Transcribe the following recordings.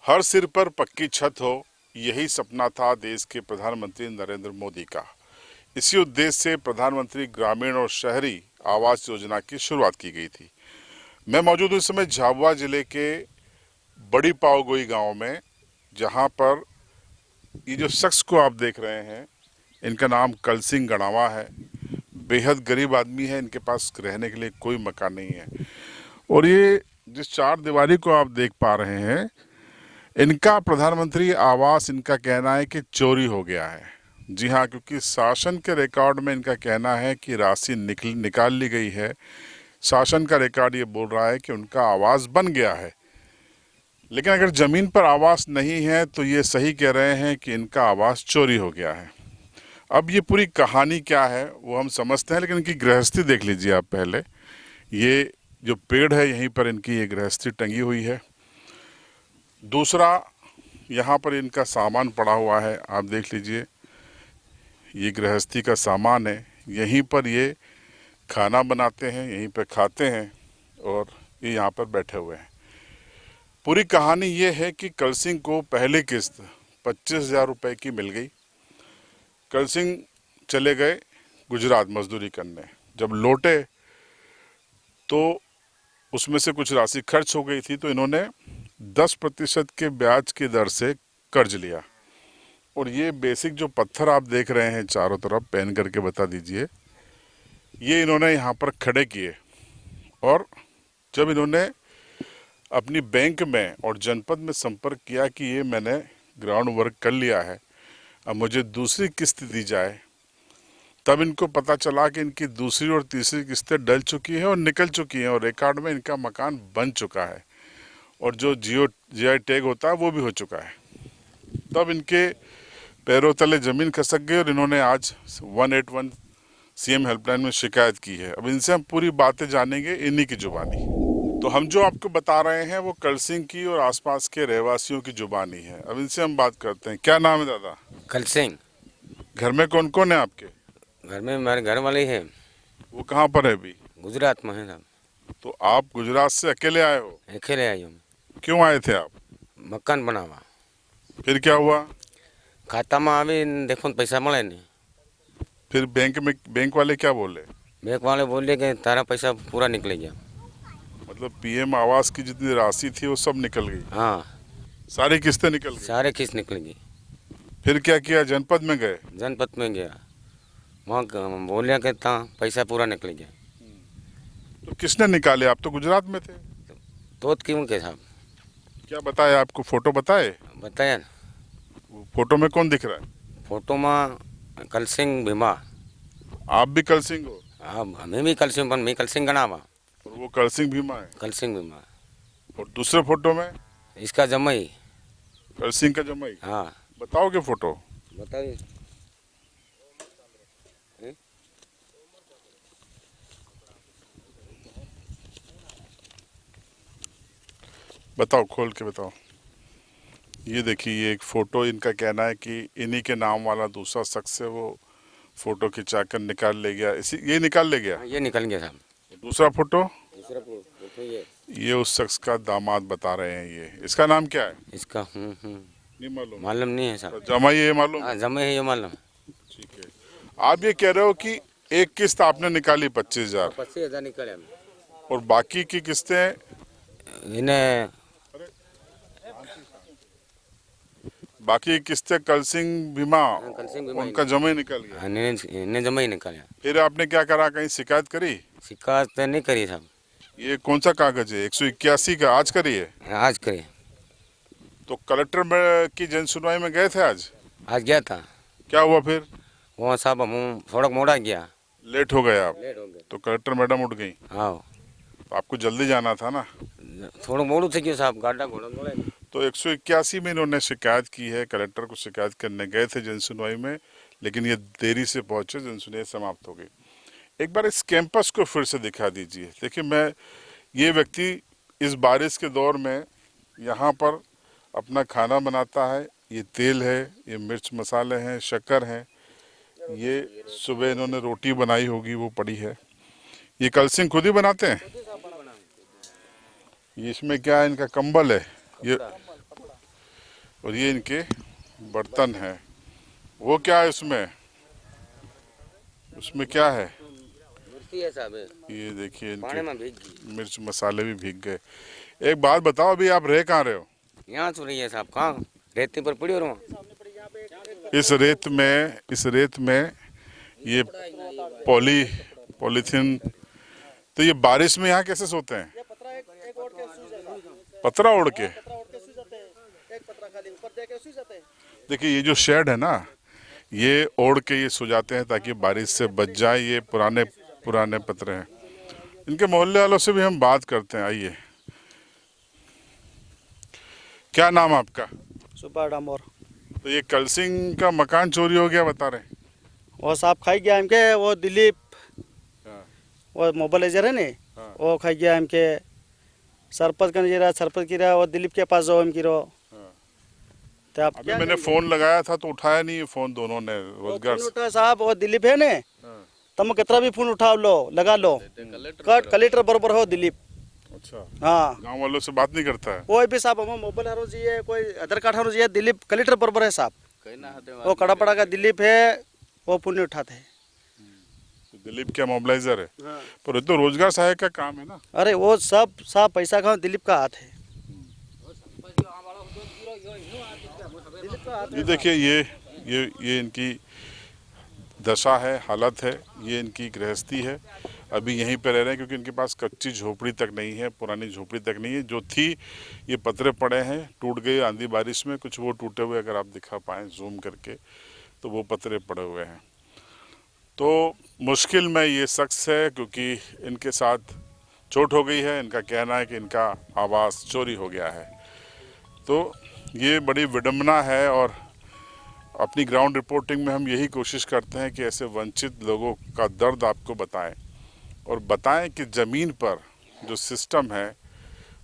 हर सिर पर पक्की छत हो, यही सपना था देश के प्रधानमंत्री नरेंद्र मोदी का। इसी उद्देश्य से प्रधानमंत्री ग्रामीण और शहरी आवास योजना की शुरुआत की गई थी। मैं मौजूद हूं इस समय झाबुआ जिले के बड़ी पावगोई गांव में, जहां पर ये जो शख्स को आप देख रहे हैं, इनका नाम कल सिंह गणावा है। बेहद गरीब आदमी है, इनके पास रहने के लिए कोई मकान नहीं है। और ये जिस चार दीवारी को आप देख पा रहे हैं, इनका प्रधानमंत्री आवास, इनका कहना है कि चोरी हो गया है। जी हाँ, क्योंकि शासन के रिकॉर्ड में इनका कहना है कि राशि निकाल ली गई है। शासन का रिकॉर्ड ये बोल रहा है कि उनका आवास बन गया है, लेकिन अगर जमीन पर आवास नहीं है तो ये सही कह रहे हैं कि इनका आवास चोरी हो गया है। अब ये पूरी कहानी क्या है वो हम समझते हैं, लेकिन इनकी गृहस्थी देख लीजिए आप पहले। ये जो पेड़ है, यहीं पर इनकी ये गृहस्थी टंगी हुई है। दूसरा, यहाँ पर इनका सामान पड़ा हुआ है, आप देख लीजिए। ये गृहस्थी का सामान है, यहीं पर ये खाना बनाते हैं, यहीं पर खाते हैं और ये यहाँ पर बैठे हुए हैं। पूरी कहानी ये है कि कल सिंह को पहली किस्त 25,000 रुपये की मिल गई। कल सिंह चले गए गुजरात मजदूरी करने। जब लौटे तो उसमें से कुछ राशि खर्च हो गई थी, तो इन्होंने 10% के ब्याज की दर से कर्ज लिया। और ये बेसिक जो पत्थर आप देख रहे हैं चारों तरफ, पेन करके बता दीजिए, ये इन्होंने यहाँ पर खड़े किए। और जब इन्होंने अपनी बैंक में और जनपद में संपर्क किया कि ये मैंने ग्राउंड वर्क कर लिया है, अब मुझे दूसरी किस्त दी जाए, तब इनको पता चला कि इनकी दूसरी और तीसरी किस्तें डल चुकी हैं और निकल चुकी हैं और रिकॉर्ड में इनका मकान बन चुका है और जो जीआई टैग होता है वो भी हो चुका है। तब इनके पैरों तले जमीन खसक गई और इन्होंने आज 181 सीएम हेल्पलाइन में शिकायत की है। अब इनसे हम पूरी बातें जानेंगे इन्हीं की जुबानी। तो हम जो आपको बता रहे हैं वो कल सिंह की और आसपास के रहवासियों की जुबानी है। अब इनसे हम बात करते हैं। क्या नाम है दादा? कल सिंह। घर में कौन कौन है आपके? घर में हमारे घर वाले हैं। वो कहाँ पर है अभी? गुजरात में है साहब। तो आप गुजरात से अकेले आए हो? अकेले आई हूँ। क्यों आए थे आप? मकान बनावा। फिर क्या हुआ? खाता में आवी देखो तो पैसा મળે नहीं। फिर बैंक वाले क्या बोले? बैंक वाले बोले कि तारा पैसा पूरा निकल गया। मतलब पीएम आवास की जितनी राशि थी वो सब निकल गई? हाँ, सारी किस्तें निकल गई? सारे किस्त निकल गई। फिर क्या किया? जनपद में गए? जनपद में गया, वहाँ बोले कि ता पैसा पूरा निकल गया। तो किसने निकाले? आप तो गुजरात में थे। तो क्यों के साहब? क्या बताया आपको? फोटो बताए? बताया ना। फोटो में कौन दिख रहा है? फोटो में कल सिंह भीमा। आप भी कल सिंह हो? अब हमें भी कल सिंह, पर मैं कल सिंह गणावा। और वो कल सिंह भीमा है? कल सिंह भीमा। और दूसरे फोटो में? इसका जमाई। कल सिंह का जमाई? हाँ, बताओगे फोटो? बताइए। बताओ, खोल के बताओ। ये देखिए, ये एक फोटो, इनका कहना है कि इन्हीं के नाम वाला दूसरा शख्स है, वो फोटो खिंचा कर निकाल ले गया। इसी ये निकाल ले गया? हाँ, ये निकल गया साहब। दूसरा फोटो? दूसरा फोटो ये उस शख्स का दामाद बता रहे हैं। ये इसका नाम क्या है? इसका नहीं मालूम? मालूम नहीं है साहब। जमाई ये मालूम? हाँ, जमे है ये मालूम। ठीक है। आप ये कह रहे हो कि एक किस्त आपने निकाली 25,000 25,000 निकले। और बाकी की किस्तें? इन्हें बाकी की किस्तें कल सिंह भीमा, कल सिंह भीमा उनका जमा निकल गया। इन्हें जमा ही निकाले। फिर आपने क्या करा? कहीं शिकायत करी? शिकायत तो नहीं करी साहब। ये कौन सा कागज है? 181 का? आज करी है? आज करे। तो कलेक्टर में की जन सुनवाई में गए थे आज? आज गया था। क्या हुआ फिर? वहाँ साहब हम थोड़ा मोड़ा गया। लेट हो गए आप? लेट हो गया। तो कलेक्टर मैडम उठ गई? हाँ, तो आपको जल्दी जाना था ना? थोड़ा मोड़ू थे क्यों साहब, गाड़ा घोड़ा मोड़े। तो 181 में इन्होंने शिकायत की है। कलेक्टर को शिकायत करने गए थे जन सुनवाई में, लेकिन ये देरी से पहुंचे, जन सुनवाई समाप्त हो गई। एक बार इस कैंपस को फिर से दिखा दीजिए। देखिए, ये व्यक्ति इस बारिश के दौर में यहाँ पर अपना खाना बनाता है। ये तेल है, ये मिर्च मसाले हैं, शक्कर है। ये सुबह इन्होंने रोटी बनाई होगी, वो पड़ी है। ये कल सिंह खुद ही बनाते हैं। ये इसमें क्या है? इनका कंबल है। और ये इनके बर्तन है। वो क्या है उसमें, उसमें क्या है? मिर्ची है साहब, ये देखिए पानी इनके में भीग गई। मिर्च मसाले भी भीग गए। एक बात बताओ, अभी आप रह कहाँ रहे हो? यहाँ चुरी है साहब, कहाँ रेती पर पड़ी और वहाँ इस रेत में ये पॉली पॉलीथीन। तो ये बारिश में यहाँ कैसे सोते हैं? पतरा ओढ़ के। देखिए ये जो शेड है ना, ये ओढ़ के ये सो जाते हैं ताकि बारिश से बच जाए। ये पुराने पुराने पतरे हैं। इनके मोहल्ले वालों से भी हम बात करते हैं, आइए। क्या नाम आपका? सुपर डामोर तो ये कलसिंह का मकान चोरी हो गया बता रहे हैं। वो साहब खाई गया हमके, वो दिलीप हाँ, वो मोबाइलाइजर है ने, हाँ, वो खाई गया हमके। सरपंच का नहीं सरपंच की रहा वो दिलीप के पास जाओ हम की रो। हाँ। तो आप अभी क्या मैंने करेंगे? फोन लगाया था तो उठाया नहीं ये फोन दोनों ने, वो रोजगार फोन से। उठा साहब, वो दिलीप है ने, हाँ, तुम कितना भी फोन उठाओ लो, लगा लो, कट कलेक्टर बरोबर हो दिलीप। अच्छा। हाँ, गांव वालों से बात नहीं करता है? कोई भी साहब हम मोबाइल हारो जी है, कोई आधार कार्ड हारो जी है, दिलीप कलेक्टर बरोबर है साहब। वो कड़ा पड़ा का दिलीप है, वो फोन नहीं उठाते हैं। तो दिलीप क्या मोबिलाइजर है? हाँ। पर ये तो रोजगार सहायक का काम है ना। अरे वो सब साहब पैसा खाओ, दिलीप का हाथ है। दिलीप का हाथ ये है। देखिए ये इनकी दशा है, हालत है। ये इनकी गृहस्थी है। अभी यहीं पे रह रहे हैं क्योंकि इनके पास कच्ची झोपड़ी तक नहीं है, पुरानी झोपड़ी तक नहीं है। जो थी ये पतरे पड़े हैं, टूट गए आंधी बारिश में। कुछ वो टूटे हुए अगर आप दिखा पाएँ जूम करके तो वो पतरे पड़े हुए हैं। तो मुश्किल में ये शख्स है क्योंकि इनके साथ चोट हो गई है। इनका कहना है कि इनका आवास चोरी हो गया है। तो ये बड़ी विडंबना है और अपनी ग्राउंड रिपोर्टिंग में हम यही कोशिश करते हैं कि ऐसे वंचित लोगों का दर्द आपको बताएं और बताएं कि ज़मीन पर जो सिस्टम है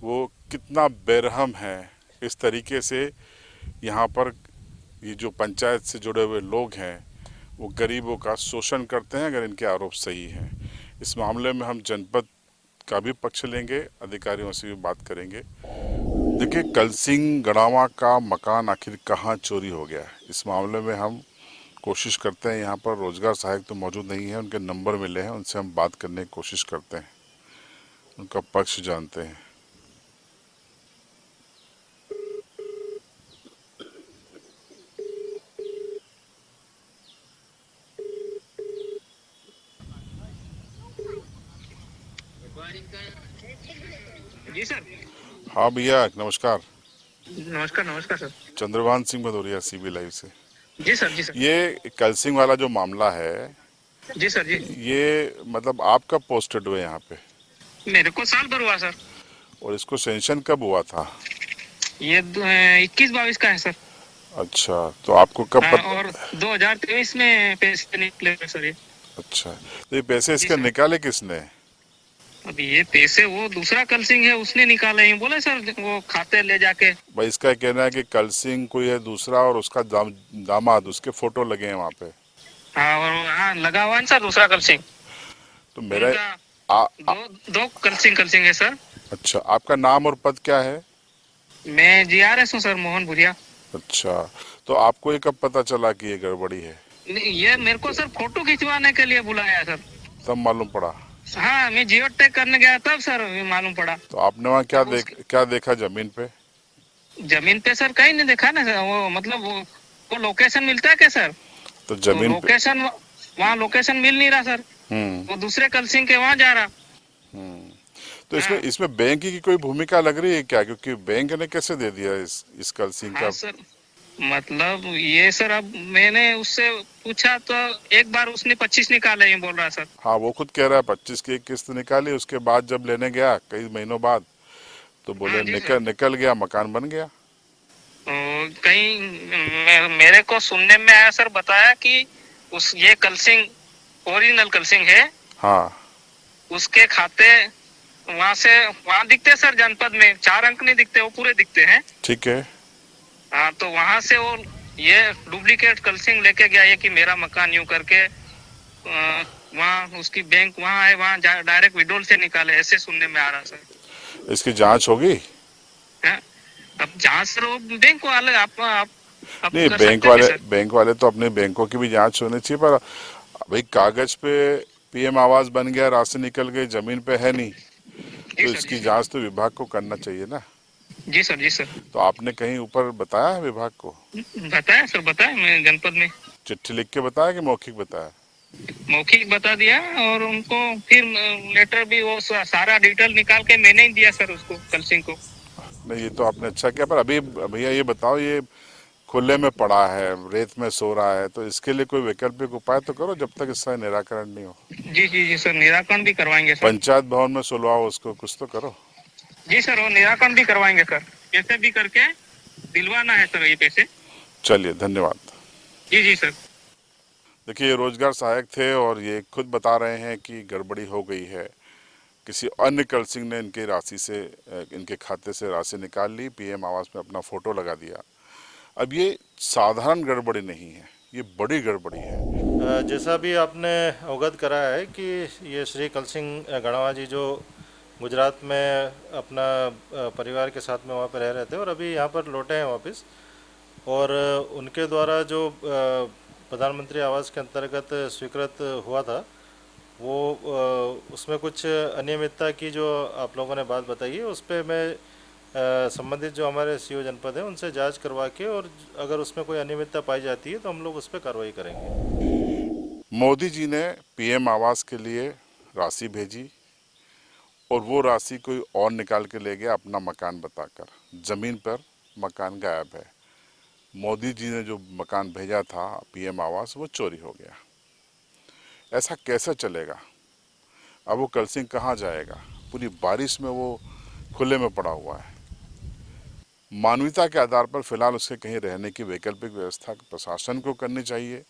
वो कितना बेरहम है। इस तरीके से यहाँ पर ये जो पंचायत से जुड़े हुए लोग हैं वो गरीबों का शोषण करते हैं, अगर इनके आरोप सही हैं। इस मामले में हम जनपद का भी पक्ष लेंगे, अधिकारियों से भी बात करेंगे। देखिए कलसिंह गड़ावा का मकान आखिर कहाँ चोरी हो गया है, इस मामले में हम कोशिश करते हैं। यहाँ पर रोजगार सहायक तो मौजूद नहीं है, उनके नंबर मिले हैं, उनसे हम बात करने की कोशिश करते हैं, उनका पक्ष जानते हैं। जी सर। हाँ भैया नमस्कार। नमस्कार नमस्कार sir. Chandrabhan Singh Bhadauria CB live से। जी सर जी सर। ये कलसिंह वाला जो मामला है, जी सर जी। ये मतलब आप कब पोस्टेड हुए यहाँ पे मेरे को साल भर हुआ सर। और इसको सेंक्शन कब हुआ था? ये 21-22 का है सर। अच्छा, तो आपको कब हाँ, और 2023 में पैसे निकले थे सर ये। अच्छा, तो ये पैसे इसके सर। निकाले किसने? अभी ये पैसे वो दूसरा कलसिंह है उसने निकाले हैं, बोले सर वो खाते ले जाके। भाई इसका कहना है कि कलसिंह कोई है दूसरा और उसका दामाद, उसके फोटो लगे हैं वहाँ पे। हाँ, और हाँ लगा हुआ है सर दूसरा कलसिंह। तो मेरा उनका दो कलसिंह है सर। अच्छा, आपका नाम और पद क्या है? मैं GRS हूँ सर, मोहन भुरिया। अच्छा, तो आपको ये कब पता चला कि ये गड़बड़ी है? ये मेरे को सर फोटो खिंचवाने के लिए बुलाया सर। तब मालूम पड़ा? हाँ, मैं जियो टैग करने गया तब सर मालूम पड़ा। तो आपने वहाँ क्या देखा जमीन पे? जमीन पे सर कहीं नहीं देखा ना सर, वो मतलब वो लोकेशन मिलता है क्या सर? तो जमीन पे लोकेशन वहाँ लोकेशन मिल नहीं रहा सर। वो दूसरे कलसिंह के वहाँ जा रहा। तो इसमें बैंक की कोई भूमिका लग रही है क्या? क्योंकि बैंक ने कैसे दे दिया इस कलसिंह हाँ का? सर, मतलब ये सर अब मैंने उससे पूछा तो एक बार उसने 25 निकाले ही बोल रहा सर। हाँ, वो खुद कह रहा है 25 की एक किस्त निकाली। उसके बाद जब लेने गया कई महीनों बाद तो बोले हाँ जी सर। निकल गया, मकान बन गया। कहीं मेरे को सुनने में आया सर, बताया कि उस ये कलसिंह ओरिजिनल कलसिंह है। हाँ, उसके खाते वहाँ दिखते हैं सर, जनपद में 4 अंक नहीं दिखते, वो पूरे दिखते हैं। ठीक है। हाँ, तो वहां से वो ये डुप्लीकेट कलसिंह लेके गया ये कि मेरा मकान यूं करके वहाँ उसकी बैंक वहाँ है, वहाँ डायरेक्ट विड्रॉल से निकाले, ऐसे सुनने में आ रहा सर। इसकी जांच होगी? हाँ? अब जहाँ सर वो बैंक वाले आप नहीं, कर सकते हैं सर। बैंक वाले तो अपने बैंकों की भी जांच होनी चाहिए, पर भाई कागज पे पीएम आवास बन गया, राशि निकल गई, जमीन पे है नहीं, जी तो सर, जी इसकी सर। जांच तो विभाग को करना चाहिए ना। जी सर, जी सर। तो आपने कहीं ऊपर बताया है विभाग को? बताया सर, बताया मैं जनपद में चिट्ठी लिख के बताया कि मौखिक बताया? मौखिक बता दिया, और उनको फिर लेटर भी वो सारा डिटेल निकाल के मैंने ही दिया सर उसको, कल सिंह को। नहीं, ये तो आपने अच्छा किया, पर अभी भैया ये बताओ, ये खुले में पड़ा है, रेत में सो रहा है, तो इसके लिए कोई वैकल्पिक उपाय तो करो जब तक इसका निराकरण नहीं हो। जी जी जी सर, निराकरण भी करवाएंगे सर। पंचायत भवन में सुलवाओ उसको, कुछ तो करो। जी सर, वो निराकरण भी करवाएंगे सर, कैसे भी करके दिलवाना है सर ये पैसे। चलिए, धन्यवाद। जी जी सर। देखिए, ये रोजगार सहायक थे और ये खुद बता रहे हैं कि गड़बड़ी हो गई है। किसी अन्य कल सिंह ने इनकी राशि से, इनके खाते से राशि निकाल ली, पीएम आवास में अपना फोटो लगा दिया। अब ये साधारण गड़बड़ी नहीं है, ये बड़ी गड़बड़ी है। जैसा भी आपने अवगत कराया है कि ये श्री कल सिंह गणावा जी जो गुजरात में अपना परिवार के साथ में वहाँ पर रह रहे थे और अभी यहाँ पर लौटे हैं वापस, और उनके द्वारा जो प्रधानमंत्री आवास के अंतर्गत स्वीकृत हुआ था वो उसमें कुछ अनियमितता की जो आप लोगों ने बात बताई है, उस पर मैं संबंधित जो हमारे सीओ जनपद हैं उनसे जांच करवा के, और अगर उसमें कोई अनियमितता पाई जाती है तो हम लोग उस पर कार्रवाई करेंगे। मोदी जी ने पीएम आवास के लिए राशि भेजी और वो राशि कोई और निकाल के ले गया अपना मकान बताकर। जमीन पर मकान गायब है। मोदी जी ने जो मकान भेजा था पीएम आवास, वो चोरी हो गया। ऐसा कैसे चलेगा? अब वो कल सिंह कहाँ जाएगा? पूरी बारिश में वो खुले में पड़ा हुआ है। मानवीयता के आधार पर फिलहाल उसके कहीं रहने की वैकल्पिक व्यवस्था प्रशासन को करनी चाहिए,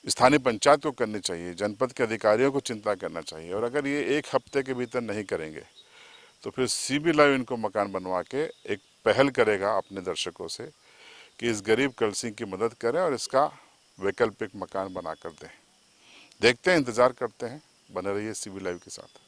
स्थानीय पंचायत को करनी चाहिए, जनपद के अधिकारियों को चिंता करना चाहिए। और अगर ये एक हफ्ते के भीतर नहीं करेंगे तो फिर सीबी लाइव इनको मकान बनवा के एक पहल करेगा अपने दर्शकों से कि इस गरीब कल सिंह की मदद करें और इसका वैकल्पिक मकान बना कर दें। देखते हैं, इंतज़ार करते हैं। बने रहिए सीबी लाइव के साथ।